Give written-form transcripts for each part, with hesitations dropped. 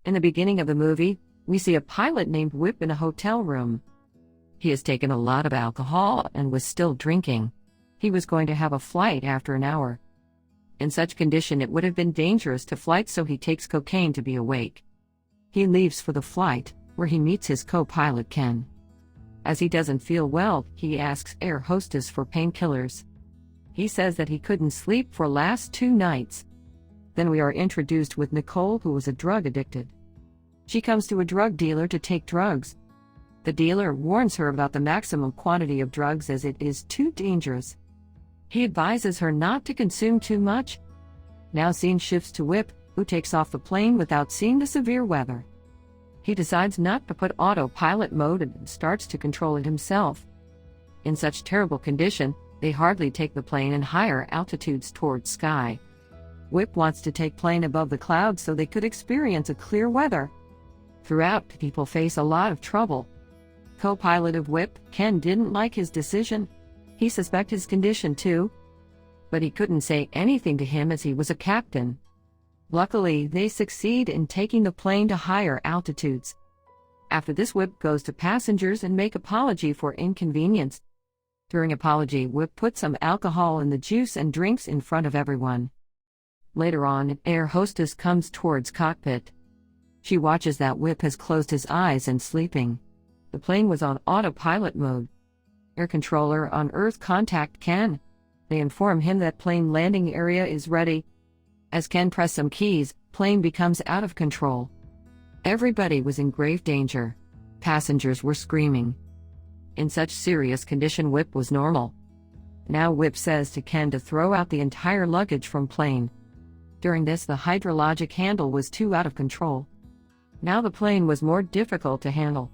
In the beginning of the movie, we see a pilot named Whip in a hotel room. He has taken a lot of alcohol and was still drinking. He was going to have a flight after an hour. In such condition it would have been dangerous to flight, so he takes cocaine to be awake. He leaves for the flight, where he meets his co-pilot Ken. As he doesn't feel well, he asks air hostess for painkillers. He says that he couldn't sleep for last 2 nights. Then we are introduced with Nicole, who was a drug addicted. She comes to a drug dealer to take drugs. The dealer warns her about the maximum quantity of drugs as it is too dangerous. He advises her not to consume too much. Now scene shifts to Whip, who takes off the plane without seeing the severe weather. He decides not to put autopilot mode and starts to control it himself. In such terrible condition, they hardly take the plane in higher altitudes towards sky. Whip wants to take plane above the clouds so they could experience a clear weather. Throughout, people face a lot of trouble. Co-pilot of Whip, Ken, didn't like his decision. He suspected his condition too, but he couldn't say anything to him as he was a captain. Luckily, they succeed in taking the plane to higher altitudes. After this, Whip goes to passengers and make apology for inconvenience. During apology, Whip puts some alcohol in the juice and drinks in front of everyone. Later on, an air hostess comes towards cockpit. She watches that Whip has closed his eyes and sleeping. The plane was on autopilot mode. Air controller on Earth contact Ken. They inform him that plane landing area is ready. As Ken presses some keys, plane becomes out of control. Everybody was in grave danger. Passengers were screaming. In such serious condition, Whip was normal. Now Whip says to Ken to throw out the entire luggage from plane. During this, the hydrologic handle was too out of control. Now the plane was more difficult to handle.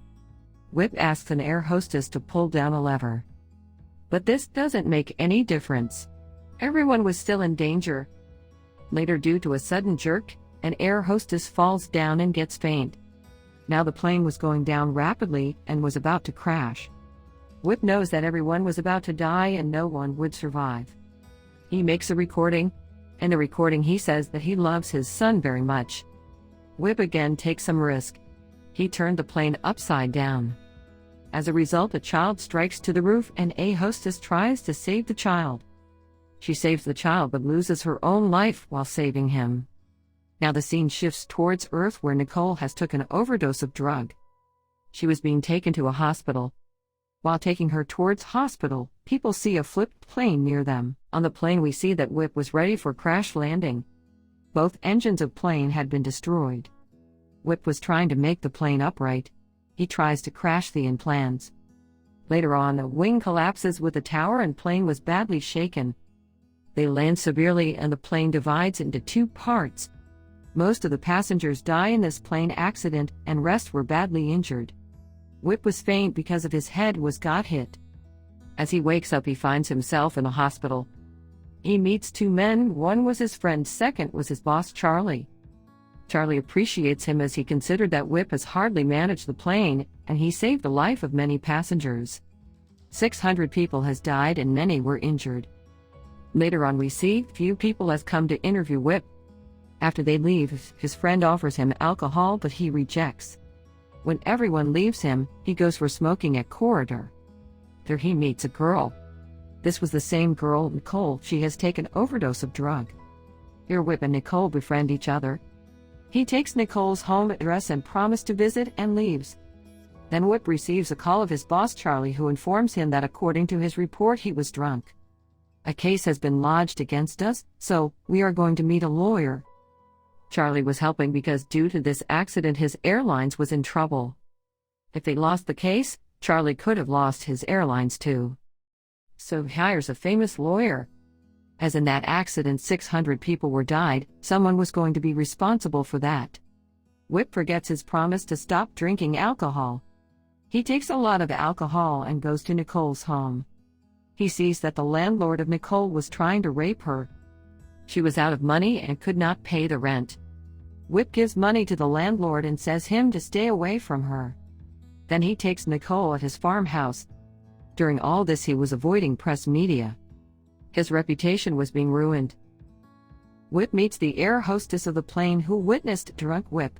Whip asks an air hostess to pull down a lever. But this doesn't make any difference. Everyone was still in danger. Later, due to a sudden jerk, an air hostess falls down and gets faint. Now the plane was going down rapidly and was about to crash. Whip knows that everyone was about to die and no one would survive. He makes a recording. In the recording he says that he loves his son very much. Whip again takes some risk. He turned the plane upside down. As a result, a child strikes to the roof and a hostess tries to save the child. She saves the child but loses her own life while saving him. Now the scene shifts towards Earth, where Nicole has took an overdose of drug. She was being taken to a hospital. While taking her towards hospital, people see a flipped plane near them. On the plane we see that Whip was ready for crash landing. Both engines of plane had been destroyed. Whip was trying to make the plane upright. He tries to crash the plans. Later on, a wing collapses with the tower and plane was badly shaken. They land severely and the plane divides into 2 parts. Most of the passengers die in this plane accident and rest were badly injured. Whip was faint because of his head got hit. As he wakes up, he finds himself in a hospital. He meets 2 men, one was his friend, second was his boss Charlie. Charlie appreciates him as he considered that Whip has hardly managed the plane, and he saved the life of many passengers. 600 people has died and many were injured. Later on we see few people has come to interview Whip. After they leave, his friend offers him alcohol but he rejects. When everyone leaves him, he goes for smoking at corridor. There he meets a girl. This was the same girl, Nicole. She has taken overdose of drug. Here Whip and Nicole befriend each other. He takes Nicole's home address and promises to visit and leaves. Then Whip receives a call of his boss Charlie, who informs him that according to his report he was drunk. A case has been lodged against us, so we are going to meet a lawyer. Charlie was helping because due to this accident his airlines was in trouble. If they lost the case, Charlie could have lost his airlines too. So he hires a famous lawyer. As in that accident 600 people were died, someone was going to be responsible for that. Whip forgets his promise to stop drinking alcohol. He takes a lot of alcohol and goes to Nicole's home. He sees that the landlord of Nicole was trying to rape her. She was out of money and could not pay the rent. Whip gives money to the landlord and says him to stay away from her. Then he takes Nicole at his farmhouse. During all this he was avoiding press media. His reputation was being ruined. Whip meets the air hostess of the plane who witnessed drunk Whip.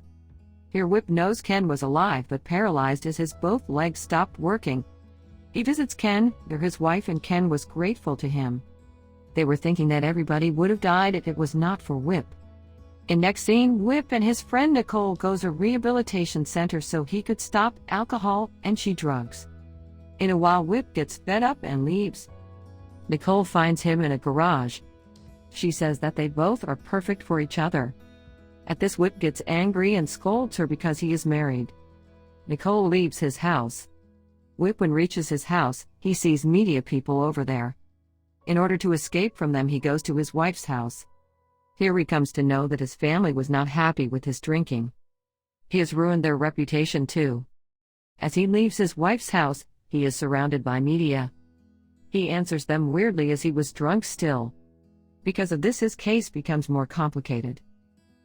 Here Whip knows Ken was alive but paralyzed as his both legs stopped working. He visits Ken, they're his wife, and Ken was grateful to him. They were thinking that everybody would have died if it was not for Whip. In next scene, Whip and his friend Nicole goes a rehabilitation center so he could stop alcohol and she drugs. In a while Whip gets fed up and leaves. Nicole finds him in a garage. She says that they both are perfect for each other. At this, Whip gets angry and scolds her because he is married. Nicole leaves his house. Whip, when reaches his house, he sees media people over there. In order to escape from them, he goes to his wife's house. Here he comes to know that his family was not happy with his drinking. He has ruined their reputation too. As he leaves his wife's house, he is surrounded by media. He answers them weirdly as he was drunk still. Because of this, his case becomes more complicated.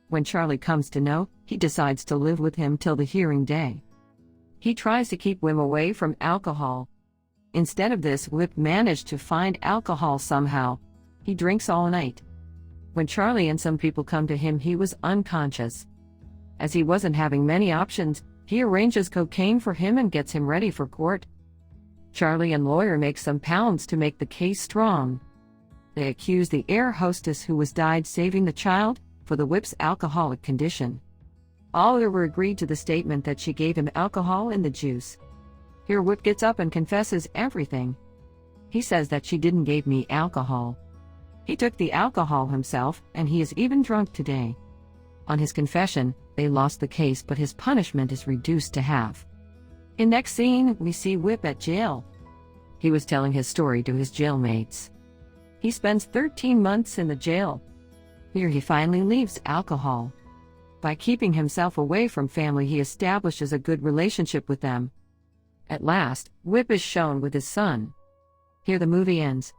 When Charlie comes to know, he decides to live with him till the hearing day. He tries to keep Whip away from alcohol. Instead of this, Whip managed to find alcohol somehow. He drinks all night. When Charlie and some people come to him, he was unconscious. As he wasn't having many options, he arranges cocaine for him and gets him ready for court. Charlie and lawyer make some pounds to make the case strong. They accuse the air hostess who was died saving the child for the Whip's alcoholic condition. All were agreed to the statement that she gave him alcohol in the juice. Here Whip gets up and confesses everything. He says that she didn't give me alcohol. He took the alcohol himself, and he is even drunk today. On his confession, they lost the case, but his punishment is reduced to half. In next scene, we see Whip at jail. He was telling his story to his jailmates. He spends 13 months in the jail. Here he finally leaves alcohol. By keeping himself away from family, he establishes a good relationship with them. At last, Whip is shown with his son. Here the movie ends.